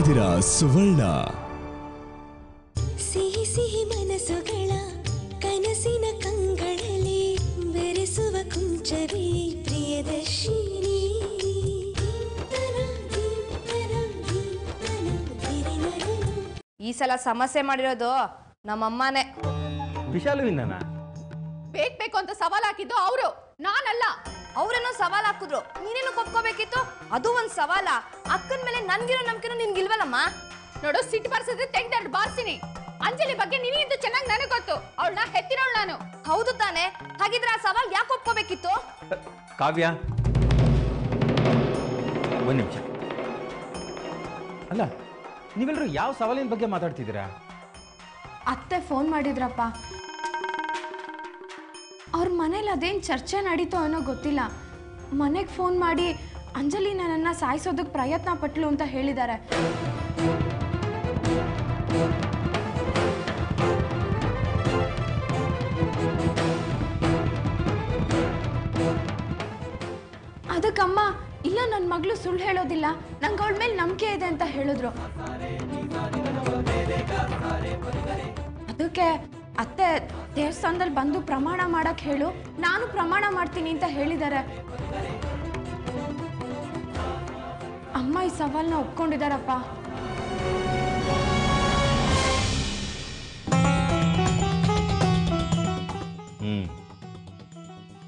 ಇದ್ದೀರಾ ಸುವರ್ಣ. ಸಿಹಿ ಸಿಹಿ ಮನಸ್ಸುಗಳ ಕನಸಿನ ಕಂಗಳಲ್ಲಿ ಬೆರೆಸುವ ಕುಂಚವೇ ಪ್ರಿಯದರ್ಶಿನಿ. ಈ ಸಲ ಸಮಸ್ಯೆ ಮಾಡಿರೋದು ನಮ್ಮಮ್ಮನೇ. ವಿಶಾಲುವಿಂದನಾ? ಬೇಕು ಅಂತ ಸವಾಲ್ ಹಾಕಿದ್ದು ಅವರು, ನಾನಲ್ಲ. ಅವ್ರೇನೋ ಸವಾಲ್ ಹಾಕಿದ್ರು, ನೀನೇನು ಒಪ್ಕೋಬೇಕಿತ್ತು. ಅದು ಒಂದ್ ಸವಾಲ. ಅಕ್ಕನ ಮೇಲೆ ನನ್ಗಿರೋ ನಂಬಿಕೆನೂ ನಿನ್ಗಿಲ್ವಲ್ಲಮ್ಮ. ನೋಡು, ಸಿಟ್ಟು ಬರ್ಸಿದ್ರೆ ತೆಗ್ದು ಬಾರ್ಸಿನಿ. ಅಂಜಲಿ ಬಗ್ಗೆ ನಿನಗಿಂತ ಚೆನ್ನಾಗಿ ನನಗೆ ಗೊತ್ತು. ಅವಳನ್ನ ಹೆತ್ತಿರೋಳು ನಾನು. ಹೌದು ತಾನೆ? ಹಾಗಿದ್ರೆ ಆ ಸವಾಲ್ ಯಾಕೆ ಒಪ್ಕೋಬೇಕಿತ್ತು? ಕಾವ್ಯ, ಒಂದು ನಿಮಿಷ. ಅಲ್ಲ, ನೀವೆಲ್ಲರೂ ಯಾವ ಸವಾಲಿನ ಬಗ್ಗೆ ಮಾತಾಡ್ತಿದ್ದೀರಾ? ಅತ್ತೆ ಫೋನ್ ಮಾಡಿದ್ರಪ್ಪ. ಅವ್ರ ಮನೇಲಿ ಅದೇನು ಚರ್ಚೆ ನಡೀತೋ ಅನ್ನೋ ಗೊತ್ತಿಲ್ಲ. ಮನೆಗೆ ಫೋನ್ ಮಾಡಿ ಅಂಜಲಿ ನನ್ನನ್ನು ಸಾಯಿಸೋದಕ್ಕೆ ಪ್ರಯತ್ನ ಪಟ್ಲು ಅಂತ ಹೇಳಿದ್ದಾರೆ. ಅದಕ್ಕಮ್ಮ, ಇಲ್ಲ ನನ್ನ ಮಗಳು ಸುಳ್ಳು ಹೇಳೋದಿಲ್ಲ, ನಂಗೆ ಅವಳ ಮೇಲೆ ನಂಬಿಕೆ ಇದೆ ಅಂತ ಹೇಳಿದ್ರು. ಅದಕ್ಕೆ ಅತ್ತೆ ದೇವಸ್ಥಾನದಲ್ಲಿ ಬಂದು ಪ್ರಮಾಣ ಮಾಡಕ್ ಹೇಳು, ನಾನು ಪ್ರಮಾಣ ಮಾಡ್ತೀನಿ ಅಂತ ಹೇಳಿದ್ದಾರೆ. ಅಮ್ಮ ಈ ಸವಾಲ್ನ ಒಪ್ಕೊಂಡಿದಾರಪ್ಪ.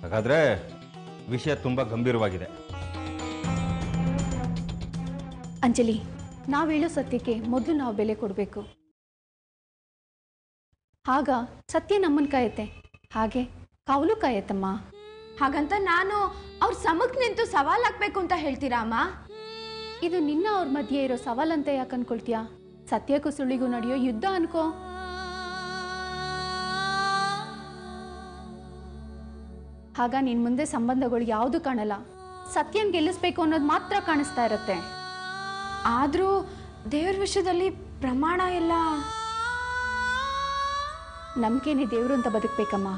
ಹಾಗಾದ್ರೆ ವಿಷಯ ತುಂಬಾ ಗಂಭೀರವಾಗಿದೆ. ಅಂಜಲಿ, ನಾವು ಹೇಳೋ ಸತ್ಯಕ್ಕೆ ಮೊದಲು ನಾವು ಬೆಲೆ ಕೊಡಬೇಕು. ಆಗ ಸತ್ಯ ನಮ್ಮನ್ನು ಕಾಯುತ್ತೆ, ಹಾಗೆ ಕಾವಲು ಕಾಯತ್ತಮ್ಮ. ಹಾಗಂತ ನಾನು ಅವ್ರ ಸಮಕ್ ನಿಂತು ಸವಾಲ್ ಹಾಕ್ಬೇಕು ಅಂತ ಹೇಳ್ತೀರಾ ಅಮ್ಮ? ಇದು ನಿನ್ನ ಅವ್ರ ಮಧ್ಯೆ ಇರೋ ಸವಾಲಂತ ಯಾಕೆ ಅನ್ಕೊಳ್ತೀಯಾ? ಸತ್ಯಕ್ಕೂ ಸುಳ್ಳಿಗೂ ನಡೆಯೋ ಯುದ್ಧ ಅನ್ಕೋ. ಆಗ ನಿನ್ ಮುಂದೆ ಸಂಬಂಧಗಳು ಯಾವುದು ಕಾಣಲ್ಲ, ಸತ್ಯನ್ ಗೆಲ್ಲಿಸ್ಬೇಕು ಅನ್ನೋದು ಮಾತ್ರ ಕಾಣಿಸ್ತಾ ಇರತ್ತೆ. ಆದ್ರೂ ದೇವ್ರ ವಿಷಯದಲ್ಲಿ ಪ್ರಮಾಣ ಎಲ್ಲ. ನಂಬಿಕೆನೇ ದೇವರು ಅಂತ ಬದುಕಬೇಕಮ್ಮ.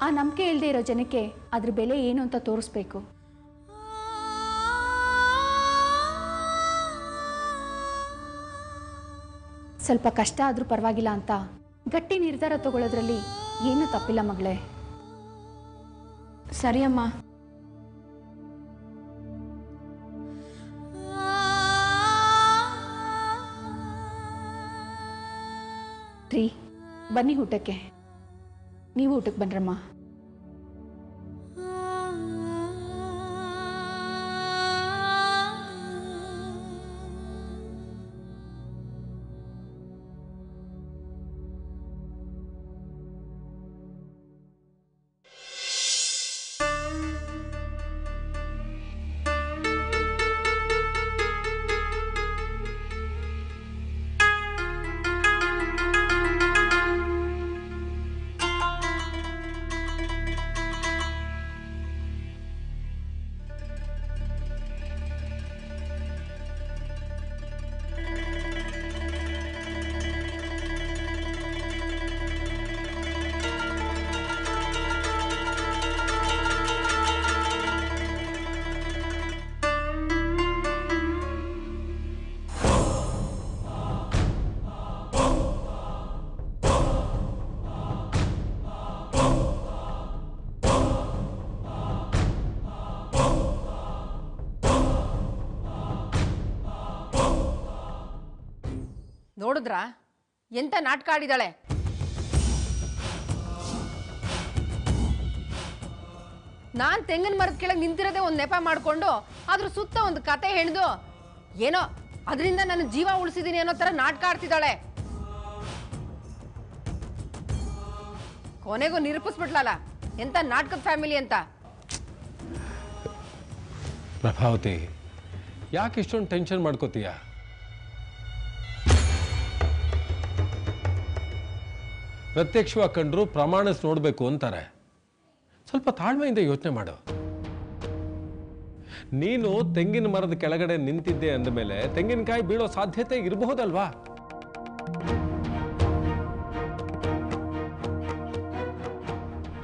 ಆ ನಂಬಿಕೆ ಇಲ್ಲದೆ ಇರೋ ಜನಕ್ಕೆ ಅದ್ರ ಬೆಲೆ ಏನು ಅಂತ ತೋರಿಸ್ಬೇಕು. ಸ್ವಲ್ಪ ಕಷ್ಟ ಆದ್ರೂ ಪರವಾಗಿಲ್ಲ ಅಂತ ಗಟ್ಟಿ ನಿರ್ಧಾರ ತಗೊಳ್ಳೋದ್ರಲ್ಲಿ ಏನು ತಪ್ಪಿಲ್ಲ ಮಗಳೇ. ಸರಿಯಮ್ಮ. ರೀ, ಬನ್ನಿ ಊಟಕ್ಕೆ. ನೀವು ಊಟಕ್ಕೆ ಬನ್ರಮ್ಮ. ನೋಡಿದ್ರ ಎಂತ ನಾಟಕ ಆಡಿದಾಳೆ. ನಾನ್ ತೆಂಗಿನ ಮರದ ಕೆಳಗೆ ನಿಂತಿರೋದೇ ಒಂದು ನೆಪ ಮಾಡ್ಕೊಂಡು ಅದ್ರ ಸುತ್ತ ಒಂದು ಕತೆ ಹೇಳಿದು ಏನೋ ಅದರಿಂದ ನನ್ನ ಜೀವ ಉಳಿಸಿದೀನಿ ಅನ್ನೋ ತರ ನಾಟಕ ಆಡ್ತಿದ್ದಾಳೆ. ಕೊನೆಗೂ ನಿರೂಪಿಸ್ಬಿಟ್ಲಲ್ಲ ಎಂತ ನಾಟಕದ ಫ್ಯಾಮಿಲಿ ಅಂತ. ಪ್ರಭಾವತಿ, ಯಾಕೆ ಇಷ್ಟೊಂದು ಟೆನ್ಷನ್ ಮಾಡ್ಕೋತೀಯ? ಪ್ರತ್ಯಕ್ಷವಾಗಿ ಕಂಡ್ರು ಪ್ರಮಾಣಿಸಿ ನೋಡಬೇಕು ಅಂತಾರೆ. ಸ್ವಲ್ಪ ತಾಳ್ಮೆಯಿಂದ ಯೋಚನೆ ಮಾಡು. ನೀನು ತೆಂಗಿನ ಮರದ ಕೆಳಗಡೆ ನಿಂತಿದ್ದೆ ಅಂದಮೇಲೆ ತೆಂಗಿನಕಾಯಿ ಬೀಳೋ ಸಾಧ್ಯತೆ ಇರಬಹುದಲ್ವಾ?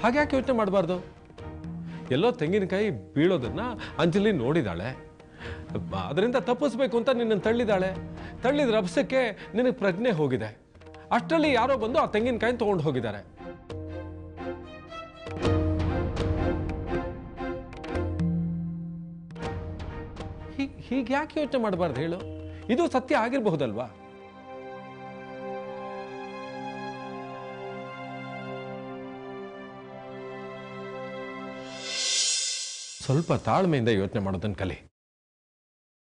ಹಾಗ್ಯಾಕೆ ಯೋಚನೆ ಮಾಡಬಾರ್ದು? ಎಲ್ಲೋ ತೆಂಗಿನಕಾಯಿ ಬೀಳೋದನ್ನ ಅಂಜಲಿ ನೋಡಿದಾಳೆ. ಅದರಿಂದ ತಪ್ಪಿಸ್ಬೇಕು ಅಂತ ನಿನ್ನನ್ನು ತಳ್ಳಿದಾಳೆ. ತಳ್ಳಿದ ರಭಸಕ್ಕೆ ನಿನಗೆ ಪ್ರಜ್ಞೆ ಹೋಗಿದೆ. ಅಷ್ಟರಲ್ಲಿ ಯಾರೋ ಬಂದು ಆ ತೆಂಗಿನಕಾಯಿ ತಗೊಂಡು ಹೋಗಿದ್ದಾರೆ. ಹೀಗೆ ಯಾಕೆ ಯೋಚನೆ ಮಾಡಬಾರ್ದು ಹೇಳು? ಇದು ಸತ್ಯ ಆಗಿರಬಹುದಲ್ವಾ? ಸ್ವಲ್ಪ ತಾಳ್ಮೆಯಿಂದ ಯೋಚನೆ ಮಾಡೋದನ್ನ ಕಲಿ.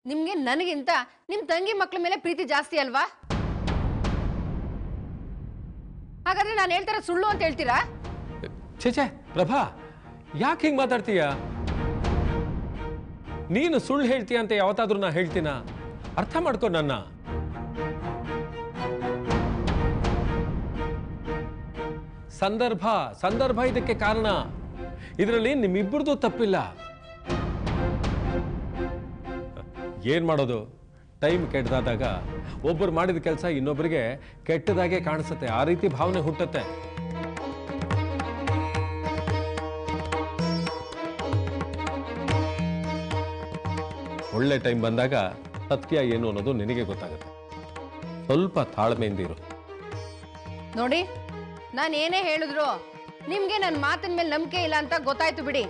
ನಿಮ್ಗೆ ನನಗಿಂತ ನಿಮ್ ತಂಗಿ ಮಕ್ಳ ಮೇಲೆ ಪ್ರೀತಿ ಜಾಸ್ತಿ ಅಲ್ವಾ? ಹಾಗಾದ್ರೆ ನಾನು ಹೇಳ್ತಾರ ಸುಳ್ಳು ಅಂತ ಹೇಳ್ತೀರಾ? ಛೇ ಪ್ರಭಾ, ಯಾಕೆ ಹಿಂಗೆ ಮಾತಾಡ್ತೀಯ? ನೀನು ಸುಳ್ಳು ಹೇಳ್ತೀಯ ಅಂತ ಯಾವತ್ತಾದ್ರೂ ನಾ ಹೇಳ್ತೀನ? ಅರ್ಥ ಮಾಡ್ಕೊ ನನ್ನ. ಸಂದರ್ಭ ಇದಕ್ಕೆ ಕಾರಣ. ಇದರಲ್ಲಿ ನಿಮ್ಮಿಬ್ಬರದು ತಪ್ಪಿಲ್ಲ. ಏನ್ ಮಾಡೋದು? ಟೈಮ್ ಕೆಟ್ಟದಾದಾಗ ಒಬ್ಬರು ಮಾಡಿದ ಕೆಲಸ ಇನ್ನೊಬ್ಬರಿಗೆ ಕೆಟ್ಟದಾಗೆ ಕಾಣಿಸುತ್ತೆ. ಆ ರೀತಿ ಭಾವನೆ ಹುಟ್ಟುತ್ತೆ. ಒಳ್ಳೆ ಟೈಮ್ ಬಂದಾಗ ಸತ್ಯ ಏನು ಅನ್ನೋದು ನಿನಗೆ ಗೊತ್ತಾಗುತ್ತೆ. ಸ್ವಲ್ಪ ತಾಳ್ಮೆಯಿಂದ ಇರು. ನೋಡಿ, ನಾನು ಏನೇ ಹೇಳಿದ್ರು ನಿಮ್ಗೆ ನನ್ನ ಮಾತಿನ ಮೇಲೆ ನಂಬಿಕೆ ಇಲ್ಲ ಅಂತ ಗೊತ್ತಾಯ್ತು ಬಿಡಿ.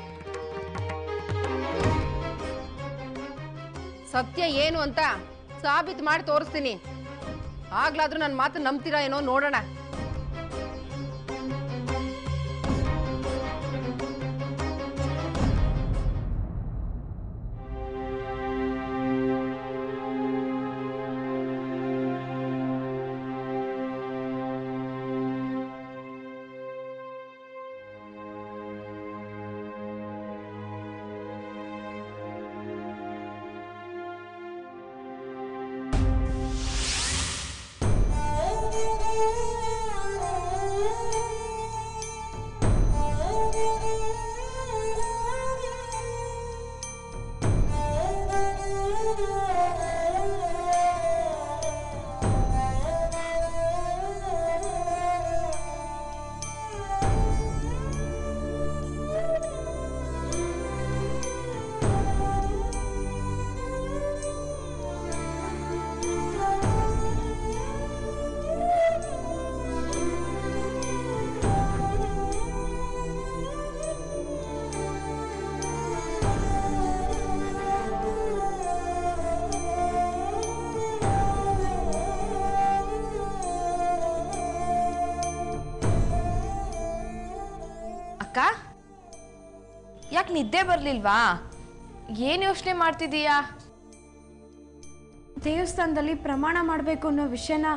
ಸತ್ಯ ಏನು ಅಂತ ಸಾಬೀತು ಮಾಡಿ ತೋರಿಸ್ತೀನಿ. ಆಗ್ಲಾದ್ರೂ ನನ್ನ ಮಾತು ನಂಬ್ತೀರಾ ಏನೋ ನೋಡೋಣ. ಅಕ್ಕ, ಯಾಕೆ ನಿದ್ದೆ ಬರ್ಲಿಲ್ವಾ? ಏನ್ ಯೋಚನೆ ಮಾಡ್ತಿದೀಯಾ? ದೇವಸ್ಥಾನದಲ್ಲಿ ಪ್ರಮಾಣ ಮಾಡಬೇಕು ಅನ್ನೋ ವಿಷಯನ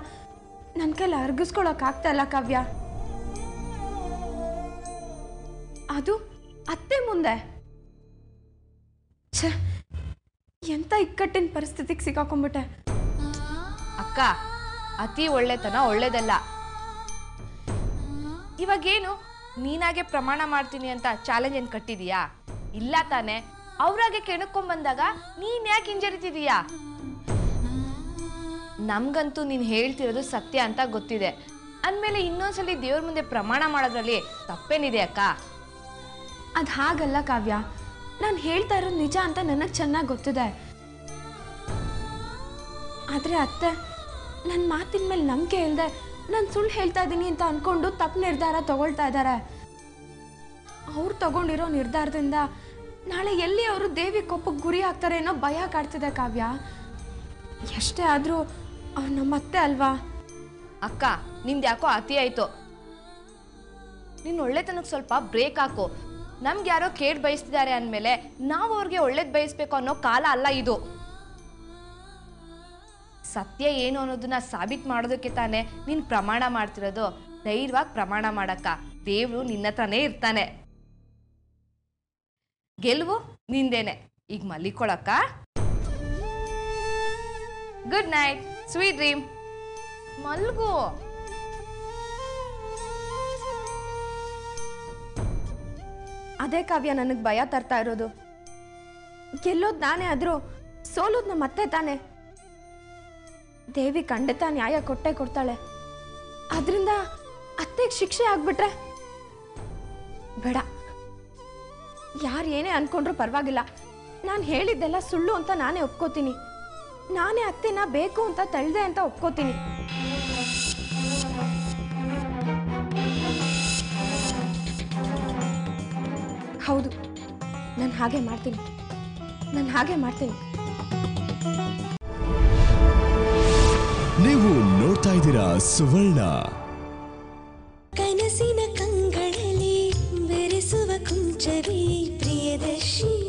ನನ್ನ ಕೈಲಿ ಅರ್ಗಿಸ್ಕೊಳಕ್ ಆಗ್ತಾ ಇಲ್ಲ ಕಾವ್ಯ. ಅದು ಅತ್ತೆ ಮುಂದೆ. ಛೆ, ಎಂತ ಇಕ್ಕಟ್ಟಿನ ಪರಿಸ್ಥಿತಿಗೆ ಸಿಕ್ಕಾಕೊಂಡ್ಬಿಟ್ಟೆ. ಅಕ್ಕ, ಅತಿ ಒಳ್ಳೆತನ ಒಳ್ಳೇದಲ್ಲ. ಇವಾಗೇನು ನೀನಾಗೆ ಪ್ರಮಾಣ ಮಾಡ್ತೀನಿ ಅಂತ ಚಾಲೆಂಜ್ ಏನ್ ಕಟ್ಟಿದೀಯಾ? ಇಲ್ಲ ತಾನೆ. ಅವ್ರಾಗೆ ಕೆಣಕೊಂಡ್ ಬಂದಾಗ ನೀನ್ ಯಾಕೆ ಹಿಂಜರಿತಿದೀಯಾ? ನಮ್ಗಂತೂ ನೀನ್ ಹೇಳ್ತಿರೋದು ಸತ್ಯ ಅಂತ ಗೊತ್ತಿದೆ ಅಂದ್ಮೇಲೆ ಇನ್ನೊಂದ್ಸಲಿ ದೇವ್ರ ಮುಂದೆ ಪ್ರಮಾಣ ಮಾಡೋದ್ರಲ್ಲಿ ತಪ್ಪೇನಿದೆ ಅಕ್ಕ? ಅದು ಹಾಗಲ್ಲ ಕಾವ್ಯ, ನಾನು ಹೇಳ್ತಾ ಇರೋದು ನಿಜ ಅಂತ ನನಗೆ ಚೆನ್ನಾಗಿ ಗೊತ್ತಿದೆ. ಆದರೆ ಅತ್ತೆ ನನ್ನ ಮಾತಿನ ಮೇಲೆ ನಂಬಿಕೆ ಇಲ್ಲದೆ ನಾನು ಸುಳ್ಳು ಹೇಳ್ತಾ ಇದ್ದೀನಿ ಅಂತ ಅಂದ್ಕೊಂಡು ತಪ್ಪು ನಿರ್ಧಾರ ತಗೊಳ್ತಾ ಇದ್ದಾರೆ. ಅವ್ರು ತಗೊಂಡಿರೋ ನಿರ್ಧಾರದಿಂದ ನಾಳೆ ಎಲ್ಲಿ ಅವರು ದೇವಿ ಕೋಪಕ್ಕೆ ಗುರಿ ಆಗ್ತಾರೆ ಅನ್ನೋ ಭಯ ಕಾಡ್ತಿದೆ ಕಾವ್ಯ. ಎಷ್ಟೇ ಆದರೂ ಅವ್ರು ನಮ್ಮ ಅತ್ತೆ ಅಲ್ವಾ? ಅಕ್ಕ, ನಿಂದು ಯಾಕೋ ಅತಿ ಆಯ್ತು. ನಿನ್ನ ಒಳ್ಳೆತನಕ್ಕೆ ಸ್ವಲ್ಪ ಬ್ರೇಕ್ ಹಾಕು. ನಮ್ಗೆ ಯಾರೋ ಕೇಡ್ ಬಯಸ್ತಿದ್ದಾರೆ ಅಂದಮೇಲೆ ನಾವು ಅವ್ರಿಗೆ ಒಳ್ಳೇದು ಬಯಸ್ಬೇಕು ಅನ್ನೋ ಕಾಲ ಅಲ್ಲ ಇದು. ಸತ್ಯ ಏನು ಅನ್ನೋದನ್ನ ಸಾಬೀತು ಮಾಡೋದಕ್ಕೆ ತಾನೇ ನೀನು ಪ್ರಮಾಣ ಮಾಡ್ತಿರೋದು. ಧೈರ್ಯವಾಗಿ ಪ್ರಮಾಣ ಮಾಡಕ್ಕ. ದೇವ್ರು ನಿನ್ನ ಹತ್ರನೇ ಇರ್ತಾನೆ. ಗೆಲುವು ನಿಂದೇನೆ. ಈಗ ಮಲ್ಲಿಕೊಳಕ್ಕ. Good night, sweet dream. ಮಲ್ಗು. ಅದೇ ಕಾವ್ಯ ನನಗೆ ಭಯ ತರ್ತಾ ಇರೋದು. ಗೆಲ್ಲೋದು ನಾನೇ ಆದರೂ ಸೋಲೋದು ನಮ್ಮ ಅತ್ತೆ ತಾನೆ. ದೇವಿ ಖಂಡಿತ ನ್ಯಾಯ ಕೊಟ್ಟೆ ಕೊಡ್ತಾಳೆ. ಅದರಿಂದ ಅತ್ತೆಗೆ ಶಿಕ್ಷೆ ಆಗ್ಬಿಟ್ರೆ ಬೇಡ. ಯಾರು ಏನೇ ಅನ್ಕೊಂಡ್ರೂ ಪರವಾಗಿಲ್ಲ, ನಾನು ಹೇಳಿದ್ದೆಲ್ಲ ಸುಳ್ಳು ಅಂತ ನಾನೇ ಒಪ್ಕೋತೀನಿ. ನಾನೇ ಅತ್ತೆನ ಬೇಕು ಅಂತ ತಳ್ದೆ ಅಂತ ಒಪ್ಕೋತೀನಿ. ಹೌದು, ನಾನು ಹಾಗೆ ಮಾಡ್ತೀನಿ. ನೀವು ನೋಡ್ತಾ ಇದ್ದೀರಾ ಸುವರ್ಣ. ಕನಸಿನ ಕಂಗಳಲ್ಲಿ ಬೆರೆಸುವ ಕುಂಚವೇ ಪ್ರಿಯದರ್ಶಿನಿ.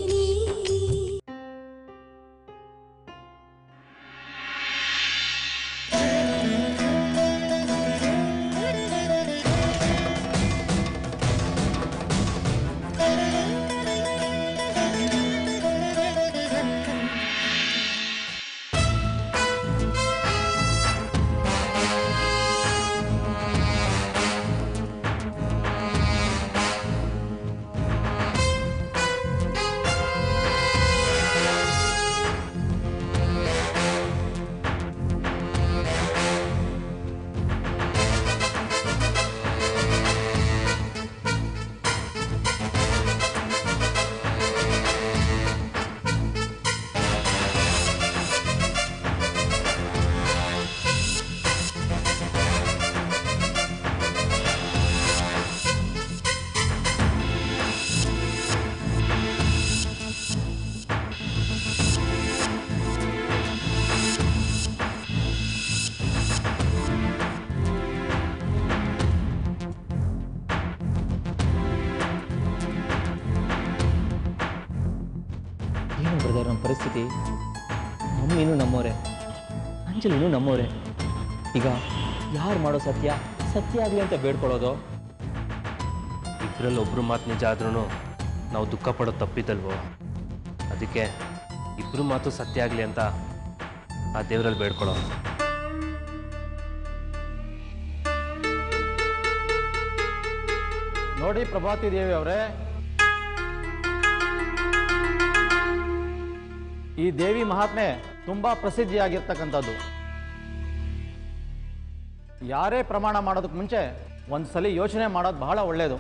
ಬ್ರದರ್, ನಮ್ಮ ಪರಿಸ್ಥಿತಿ, ಮಮ್ಮಿನೂ ನಮ್ಮವರೇ, ಅಂಜಲಿನೂ ನಮ್ಮವರೇ. ಈಗ ಯಾರು ಮಾಡೋ ಸತ್ಯ ಆಗಲಿ ಅಂತ ಬೇಡ್ಕೊಳ್ಳೋದು? ಇಬ್ಬರಲ್ಲಿ ಒಬ್ಬರು ಮಾತು ನಿಜ ಆದ್ರೂ ನಾವು ದುಃಖ ಪಡೋದು ತಪ್ಪಿದ್ದಲ್ವೋ. ಅದಕ್ಕೆ ಇಬ್ಬರು ಮಾತು ಸತ್ಯ ಆಗಲಿ ಅಂತ ಆ ದೇವರಲ್ಲಿ ಬೇಡ್ಕೊಳ್ಳೋ. ನೋಡಿ ಪ್ರಭಾತಿ ದೇವಿ ಅವರೇ, ಈ ದೇವಿ ಮಹಾತ್ಮೆ ತುಂಬಾ ಪ್ರಸಿದ್ಧಿಯಾಗಿರ್ತಕ್ಕಂಥದ್ದು. ಯಾರೇ ಪ್ರಮಾಣ ಮಾಡೋದಕ್ಕೆ ಮುಂಚೆ ಒಂದ್ಸಲಿ ಯೋಚನೆ ಮಾಡೋದು ಬಹಳ ಒಳ್ಳೆಯದು.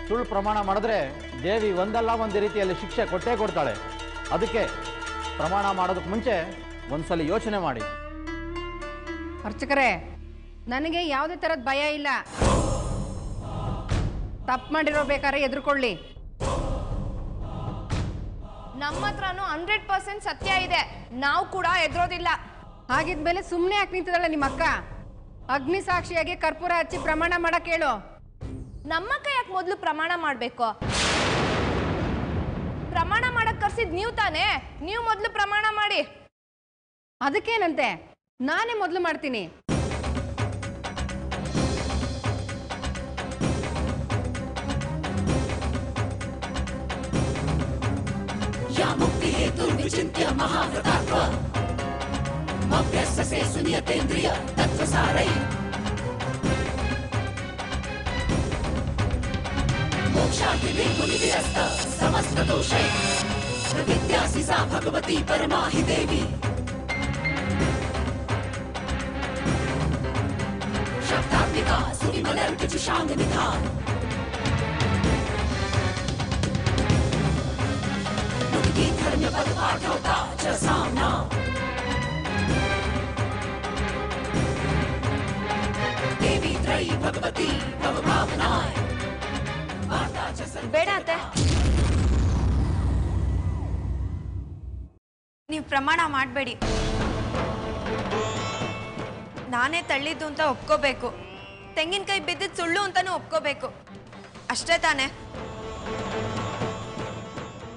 ಸುಳ್ಳು ಪ್ರಮಾಣ ಮಾಡಿದ್ರೆ ದೇವಿ ಒಂದಲ್ಲ ಒಂದು ರೀತಿಯಲ್ಲಿ ಶಿಕ್ಷೆ ಕೊಟ್ಟೇ ಕೊಡ್ತಾಳೆ. ಅದಕ್ಕೆ ಪ್ರಮಾಣ ಮಾಡೋದಕ್ಕೆ ಮುಂಚೆ ಒಂದ್ಸಲಿ ಯೋಚನೆ ಮಾಡಿ. ಅರ್ಚಕರೇ, ನನಗೆ ಯಾವುದೇ ಥರದ ಭಯ ಇಲ್ಲ. ತಪ್ಪು ಮಾಡಿರೋ ಬೇಕಾದ್ರೆ ಎದುರ್ಕೊಳ್ಳಿ. ನಮ್ಮ ಹತ್ರನೂ 100% ಸತ್ಯ ಇದೆ. ನಾವು ಕೂಡ ಎದುರೋದಿಲ್ಲ. ಹಾಗಿದ್ಮೇಲೆ ಸುಮ್ಮನೆ ಯಾಕೆ ನಿಂತಿದ್ದಾಳೆ ನಿಮ್ಮ ಅಕ್ಕ? ಅಗ್ನಿ ಸಾಕ್ಷಿಯಾಗಿ ಕರ್ಪೂರ ಹಚ್ಚಿ ಪ್ರಮಾಣ ಮಾಡಕ್ಕೆ ಹೇಳು. ನಮ್ಮಕ್ಕ ಯಾಕೆ ಮೊದಲು ಪ್ರಮಾಣ ಮಾಡಬೇಕು? ಪ್ರಮಾಣ ಮಾಡಕ್ ಕರ್ಸಿದ್ ನೀವು ತಾನೇ. ನೀವು ಮೊದಲು ಪ್ರಮಾಣ ಮಾಡಿ. ಅದಕ್ಕೇನಂತೆ, ನಾನೇ ಮೊದಲು ಮಾಡ್ತೀನಿ. ದುರ್ವಿಚಿಂತ್ಯ ಮಹಾವ್ರತಾತ್ವ ಮಭ್ಯಸ್ಸೆ ಸುನಿಯತೇಂದ್ರಿಯ ತತ್ವಸಾರೈ ಮೋಕ್ಷಾರ್ಥಿ ನಿರ್ಮುನಿರಸ್ತ ಸಮಸ್ತ ದೋಷೈ ಪ್ರವಿದ್ಯಾಸಿ ಸಾ ಭಗವತಿ ಪರಮಾ ಹಿ ದೇವಿ शब्दात्मिका सुविमलर्क जुषांग निधान मुक्ति धर्म पद पाठवता च सामना देवी त्रयी भगवती भवभावनाय वार्ता च सर्व ಬೇಡ ಅತ್ತೆ, ನೀವು ಪ್ರಮಾಣ ಮಾಡಬೇಡಿ. ನಾನೇ ತಳ್ಳಿದ್ದು ಅಂತ ಒಪ್ಕೋಬೇಕು. ತೆಂಗಿನಕಾಯಿ ಬಿದ್ದಿದ್ದು ಸುಳ್ಳು ಅಂತಾನೂ ಒಪ್ಕೋಬೇಕು. ಅಷ್ಟೇ ತಾನೇ?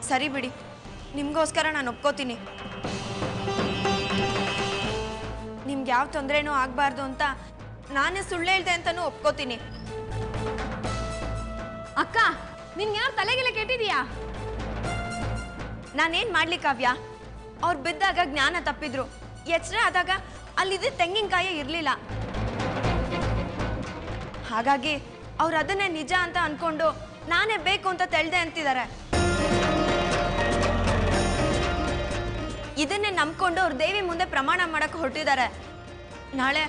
ಸರಿ ಬಿಡಿ, ನಿಮಗೋಸ್ಕರ ನಾನು ಒಪ್ಕೋತೀನಿ. ನಿಮ್ಗೆ ಯಾವ ತೊಂದರೆನೂ ಆಗಬಾರ್ದು ಅಂತ ನಾನೇ ಸುಳ್ಳು ಹೇಳ್ದೆ ಅಂತನೂ ಒಪ್ಕೋತೀನಿ. ಅಕ್ಕ, ನಿನ್ಗೆ ಯಾರು ತಲೆಗೆಲೆ ಕೆಟ್ಟಿದೀಯಾ? ನಾನೇನು ಮಾಡ್ಲಿ ಕಾವ್ಯ? ಅವ್ರು ಬಿದ್ದಾಗ ಜ್ಞಾನ ತಪ್ಪಿದ್ರು. ಎಚ್ಚರ ಆದಾಗ ಅಲ್ಲಿದ್ದ ತೆಂಗಿನಕಾಯಿ ಇರಲಿಲ್ಲ. ಹಾಗಾಗಿ ಅವ್ರು ಅದನ್ನೇ ನಿಜ ಅಂತ ಅನ್ಕೊಂಡು ನಾನೇ ಬೇಕು ಅಂತ ತೆಳ್ದೆ ಅಂತಿದ್ದಾರೆ. ಇದನ್ನೇ ನಂಬ್ಕೊಂಡು ಅವ್ರು ದೇವಿ ಮುಂದೆ ಪ್ರಮಾಣ ಮಾಡಕ್ಕೆ ಹೊರಟಿದ್ದಾರೆ. ನಾಳೆ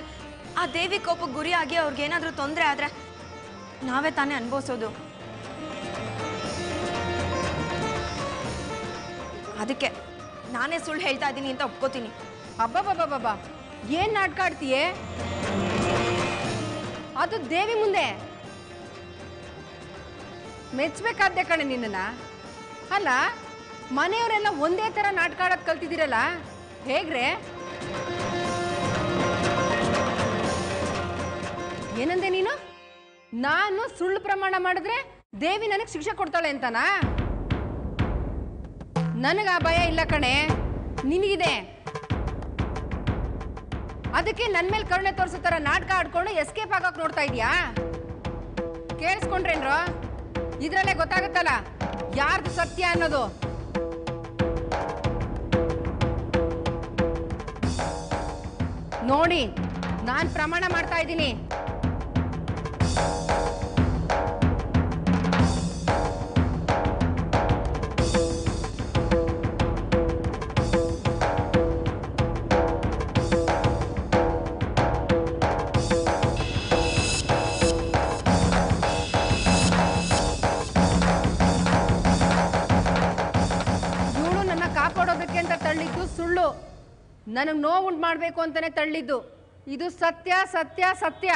ಆ ದೇವಿ ಕೋಪಕ್ಕೆ ಗುರಿಯಾಗಿ ಅವ್ರಿಗೇನಾದ್ರೂ ತೊಂದರೆ ಆದ್ರೆ ನಾವೇ ತಾನೇ ಅನುಭವಿಸೋದು. ಅದಕ್ಕೆ ನಾನೇ ಸುಳ್ಳು ಹೇಳ್ತಾ ಇದ್ದೀನಿ ಅಂತ ಒಪ್ಕೋತೀನಿ. ಅಬ್ಬಬ್ಬಬ್ಬಬ್ಬ, ಏನ್ ನಾಟಕ ಆಡ್ತೀಯೇ? ಅದು ದೇವಿ ಮುಂದೆ ಮೆಚ್ಚಬೇಕಾದ್ದೆ ಕಣೆ ನಿನ್ನ. ಅಲ್ಲ, ಮನೆಯವರೆಲ್ಲ ಒಂದೇ ತರ ನಾಟಕ ಆಡೋದು ಕಲ್ತಿದ್ದೀರಲ್ಲ, ಹೇಗ್ರೆ? ಏನಂದೆ ನೀನು? ನಾನು ಸುಳ್ಳು ಪ್ರಮಾಣ ಮಾಡಿದ್ರೆ ದೇವಿ ನನಗೆ ಶಿಕ್ಷೆ ಕೊಡ್ತಾಳೆ ಅಂತನಾ? ನನಗ ಆ ಭಯ ಇಲ್ಲ ಕಣೆ, ನಿನಗಿದೆ. ಅದಕ್ಕೆ ನನ್ನ ಮೇಲೆ ಕರುಣೆ ತೋರಿಸೋ ತರ ನಾಟಕ ಆಡ್ಕೊಂಡು ಎಸ್ಕೇಪ್ ಆಗಕ್ ನೋಡ್ತಾ ಇದೀಯಾ? ಕೇಳಿಸ್ಕೊಂಡ್ರೇನ್ರೋ? ಇದ್ರಲ್ಲೇ ಗೊತ್ತಾಗತ್ತಲ್ಲ ಯಾರ್ದು ಸತ್ಯ ಅನ್ನೋದು. ನೋಡಿ, ನಾನ್ ಪ್ರಮಾಣ ಮಾಡ್ತಾ ಇದ್ದೀನಿ. ಕಾಪಾಡೋದಕ್ಕೆ ಅಂತ ತಳ್ಳಿದ್ದು ಸುಳ್ಳು, ನನಗೆ ನೋವುಂಟು ಮಾಡಬೇಕು ಅಂತಾನೆ ತಳ್ಳಿದ್ದು. ಇದು ಸತ್ಯ ಸತ್ಯ ಸತ್ಯ.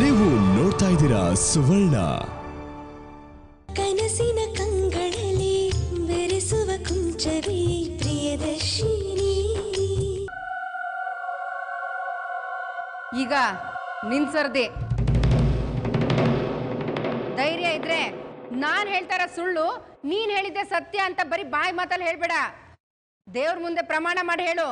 ನೀವು ನೋಡ್ತಾ ಇದ್ದೀರಾ ಸುವರ್ಣ. ಕನಸಿನ ಕಂಗಳಲ್ಲಿ ಬೆರೆಸುವ ಕುಂಚವೇ ಪ್ರಿಯದರ್ಶಿನಿ. ಈಗ ನಿನ್ಸರ್ದಿ. ಧೈರ್ಯ ಇದ್ರೆ ನಾನ್ ಹೇಳ್ತಾರ ಸುಳ್ಳು, ನೀನ್ ಹೇಳಿದ್ದೆ ಸತ್ಯ ಅಂತ ಬರೀ ಬಾಯಿ ಮಾತಲ್ಲಿ ಹೇಳ್ಬೇಡ. ದೇವ್ರ ಮುಂದೆ ಪ್ರಮಾಣ ಮಾಡಿ ಹೇಳು.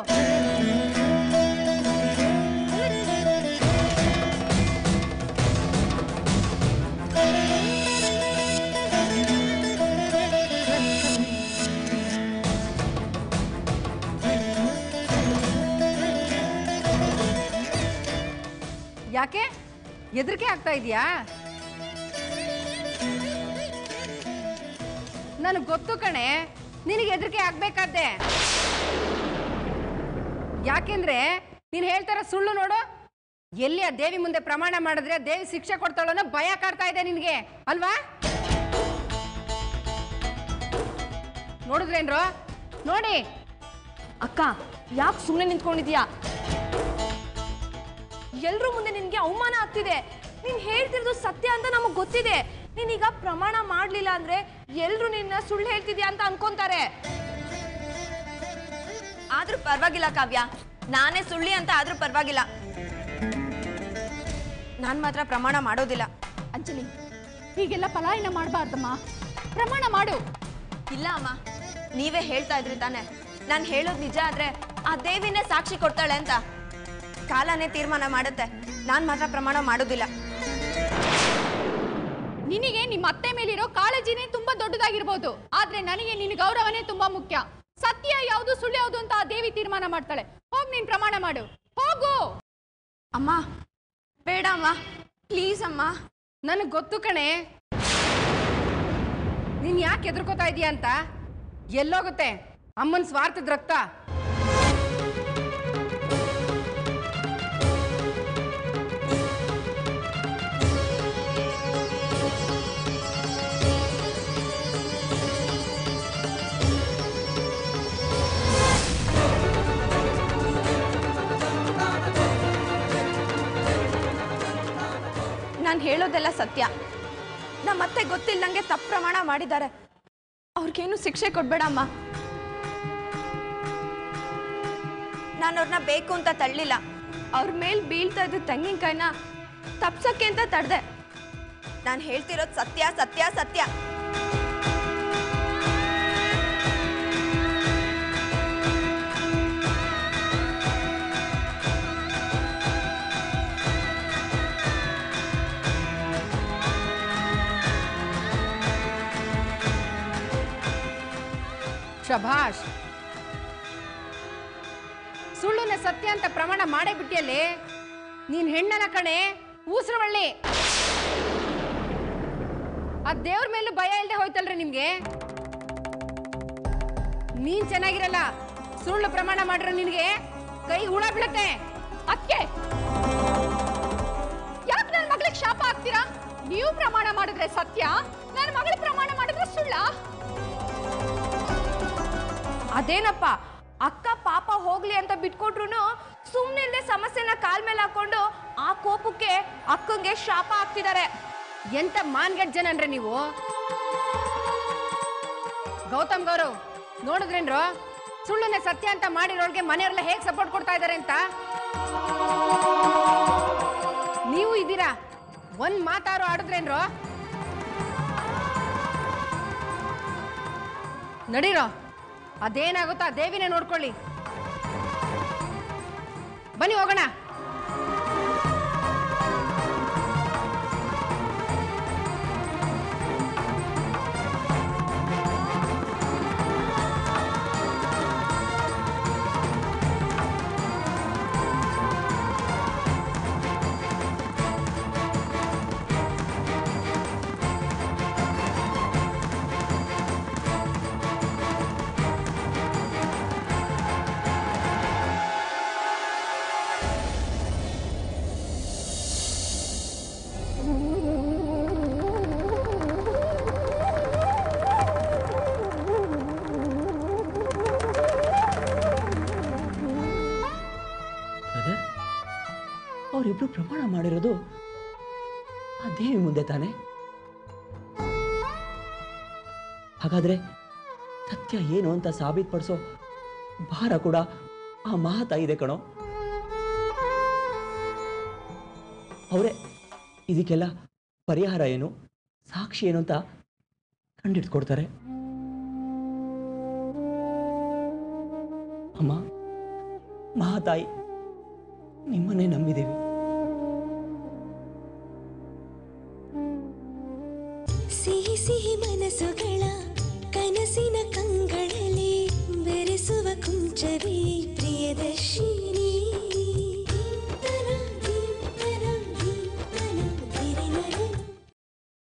ಯಾಕೆ ಹೆದರಿಕೆ ಆಗ್ತಾ ಇದೆಯಾ? ನನಗೆ ಗೊತ್ತು ಕಣೆ, ನಿನಗೆ ಹೆದರಿಕೆ ಆಗ್ಬೇಕಾದ್ದೆ. ಯಾಕೆಂದ್ರೆ ನೀನ್ ಹೇಳ್ತಾರ ಸುಳ್ಳು ನೋಡು, ಎಲ್ಲಿ ಆ ದೇವಿ ಮುಂದೆ ಪ್ರಮಾಣ ಮಾಡಿದ್ರೆ ದೇವಿ ಶಿಕ್ಷೆ ಕೊಡ್ತಾಳೋ ಅನ್ನೋ ಭಯ ಕಾಡ್ತಾ ಇದೆ ನಿನ್ಗೆ ಅಲ್ವಾ? ನೋಡಿದ್ರೇನ್ರೋ? ನೋಡಿ ಅಕ್ಕ, ಯಾಕೆ ಸುಮ್ಮನೆ ನಿಂತ್ಕೊಂಡಿದ್ಯಾ? ಎಲ್ರೂ ಮುಂದೆ ನಿನ್ಗೆ ಅವಮಾನ ಆಗ್ತಿದೆ. ನೀನ್ ಹೇಳ್ತಿರೋದು ಸತ್ಯ ಅಂತ ನಮಗ್ ಗೊತ್ತಿದೆ. ನೀನೀಗ ಪ್ರಮಾಣ ಮಾಡ್ಲಿಲ್ಲ ಅಂದ್ರೆ ಎಲ್ರು ನಿನ್ನ ಸುಳ್ಳು ಹೇಳ್ತಿದ್ಯಾ ಅಂತ ಅನ್ಕೊಂತಾರೆ. ಆದ್ರೂ ಪರವಾಗಿಲ್ಲ ಕಾವ್ಯ, ನಾನೇ ಸುಳ್ಳಿ ಅಂತ ಆದ್ರೂ ಪರವಾಗಿಲ್ಲ. ನಾನ್ ಮಾತ್ರ ಪ್ರಮಾಣ ಮಾಡೋದಿಲ್ಲ. ಅಂಜಲಿ, ಹೀಗೆಲ್ಲ ಪಲಾಯನ ಮಾಡಬಾರ್ದಮ್ಮ, ಪ್ರಮಾಣ ಮಾಡು. ಇಲ್ಲ ಅಮ್ಮ, ನೀವೇ ಹೇಳ್ತಾ ಇದ್ರಿ ತಾನೆ ನಾನು ಹೇಳೋದು ನಿಜ ಆದ್ರೆ ಆ ದೇವಿನೇ ಸಾಕ್ಷಿ ಕೊಡ್ತಾಳೆ ಅಂತ. ಕಾಲನೇ ತೀರ್ಮಾನ ಮಾಡುತ್ತೆ, ನಾನ್ ಮಾತ್ರ ಪ್ರಮಾಣ ಮಾಡೋದಿಲ್ಲ. ನಿನಗೆ ನಿಮ್ಮ ಅತ್ತೆ ಮೇಲಿರೋ ಕಾಳಜಿನೇ ತುಂಬಾ ದೊಡ್ಡದಾಗಿರ್ಬೋದು, ಆದ್ರೆ ನನಗೆ ನಿನ್ನ ಗೌರವನೇ ತುಂಬಾ ಮುಖ್ಯ. ಸತ್ಯ ಯಾವುದು ಸುಳ್ಳು ಯಾವುದು ಅಂತ ಆ ದೇವಿ ತೀರ್ಮಾನ ಮಾಡ್ತಾಳೆ. ಹೋಗ್ ನೀನ್ ಪ್ರಮಾಣ ಮಾಡು, ಹೋಗು. ಅಮ್ಮ ಬೇಡ ಅಮ್ಮ, ಪ್ಲೀಸ್ ಅಮ್ಮ. ನನಗೆ ಗೊತ್ತು ಕಣೆ ನೀನ್ ಯಾಕೆ ಹೆದರ್ಕೋತಾ ಇದೀಯ ಅಂತ. ಎಲ್ಲೋಗುತ್ತೆ ಅಮ್ಮನ ಸ್ವಾರ್ಥದ ರಕ್ತ. ನಾನು ಹೇಳೋದೆಲ್ಲ ಸತ್ಯ. ನಮ್ಮತ್ತೆ ಗೊತ್ತಿಲ್ಲಂಗೆ ತಪ್ಪು ಪ್ರಮಾಣ ಮಾಡಿದ್ದಾರೆ. ಅವ್ರಿಗೇನು ಶಿಕ್ಷೆ ಕೊಡ್ಬೇಡ ಅಮ್ಮ. ನಾನು ಅವ್ರನ್ನ ಬೇಕು ಅಂತ ತಳ್ಳಿಲ್ಲ. ಅವ್ರ ಮೇಲ್ ಬೀಳ್ತಾ ಇದ್ದ ತೆಂಗಿನಕಾಯಿನ ತಪ್ಸಕ್ಕೆ ಅಂತ ತಡ್ದೆ. ನಾನು ಹೇಳ್ತಿರೋದು ಸತ್ಯ ಸತ್ಯ ಸತ್ಯ. ಶಭಾಷ್, ಸುಳ್ಳುನ ಸತ್ಯ ಅಂತ ಪ್ರಮಾಣ ಮಾಡೇ ಬಿಟ್ಟಿಯಲ್ಲಿ. ನೀನ್ ಹೆಣ್ಣನ ಕಣೆ, ಊಸ್ರವಳ್ಳಿ. ಆ ದೇವ್ರ ಮೇಲೂ ಭಯ ಇಲ್ಲದೆ ಹೋಯ್ತಲ್ರಿ ನಿಮ್ಗೆ. ನೀನ್ ಚೆನ್ನಾಗಿರಲ್ಲ, ಸುಳ್ಳು ಪ್ರಮಾಣ ಮಾಡಿರೋ ನಿನಗೆ ಕೈ ಹುಳ ಬೀಳುತ್ತೆ. ಅಕ್ಕೆ ಯಾಕೆ ನನ್ನ ಮಗಳಿಗೆ ಶಾಪ ಹಾಕ್ತೀರಾ? ನೀವು ಪ್ರಮಾಣ ಮಾಡಿದ್ರೆ ಸತ್ಯ, ನನ್ನ ಮಗಳ ಪ್ರಮಾಣ ಮಾಡಿದ್ರೆ ಸುಳ್ಳ? ಅದೇನಪ್ಪ, ಅಕ್ಕ ಪಾಪ ಹೋಗ್ಲಿ ಅಂತ ಬಿಟ್ಕೊಟ್ರು ಸುಮ್ಮನೆ ಸಮಸ್ಯೆನ ಕಾಲ್ ಮೇಲೆ ಹಾಕೊಂಡು ಆ ಕೋಪಕ್ಕೆ ಅಕ್ಕಂಗೆ ಶಾಪ ಹಾಕ್ತಿದ್ದಾರೆ. ಎಂತ ಮಾನ್ಗೆಟ್ ಜನನ್ರಿ ನೀವು. ಗೌತಮ್ ಗೌರವ್ ನೋಡಿದ್ರೇನ್ರು ಸುಳ್ಳುನೆ ಸತ್ಯ ಅಂತ ಮಾಡಿರೋಳ್ಗೆ ಮನೆಯವರೆಲ್ಲ ಹೇಗೆ ಸಪೋರ್ಟ್ ಕೊಡ್ತಾ ಇದ್ದಾರೆ ಅಂತ. ನೀವು ಇದ್ದೀರಾ, ಒಂದ್ ಮಾತಾರು ಆಡಿದ್ರೇನ್ರು. ನಡೀರೋ, ಅದೇನಾಗುತ್ತೋ ಆ ದೇವಿನೇ ನೋಡ್ಕೊಳ್ಳಿ. ಬನ್ನಿ ಹೋಗೋಣ. ಅವರಿಬ್ರು ಪ್ರಮಾಣ ಮಾಡಿರೋದು ಆ ದೇವಿ ಮುಂದೆ ತಾನೆ. ಹಾಗಾದ್ರೆ ಸತ್ಯ ಏನು ಅಂತ ಸಾಬೀತುಪಡಿಸೋ ಭಾರ ಕೂಡ ಆ ಮಹಾತಾಯಿ ಇದೆ ಕಣೋ. ಅವರೇ ಇದಕ್ಕೆಲ್ಲ ಪರಿಹಾರ ಏನು, ಸಾಕ್ಷಿ ಏನು ಅಂತ ಕಂಡಿಡ್ಕೊಡ್ತಾರೆ. ಅಮ್ಮ, ಮಹಾತಾಯಿ, ನಿಮ್ಮನ್ನೇ ನಂಬಿದ್ದೀವಿ. ಸಿಹಿ ಸಿಹಿ ಮನಸ್ಸುಗಳ ಕನಸಿನ ಕಂಗಳಲ್ಲಿ ಬೆರೆಸುವ ಕುಂಚವೇ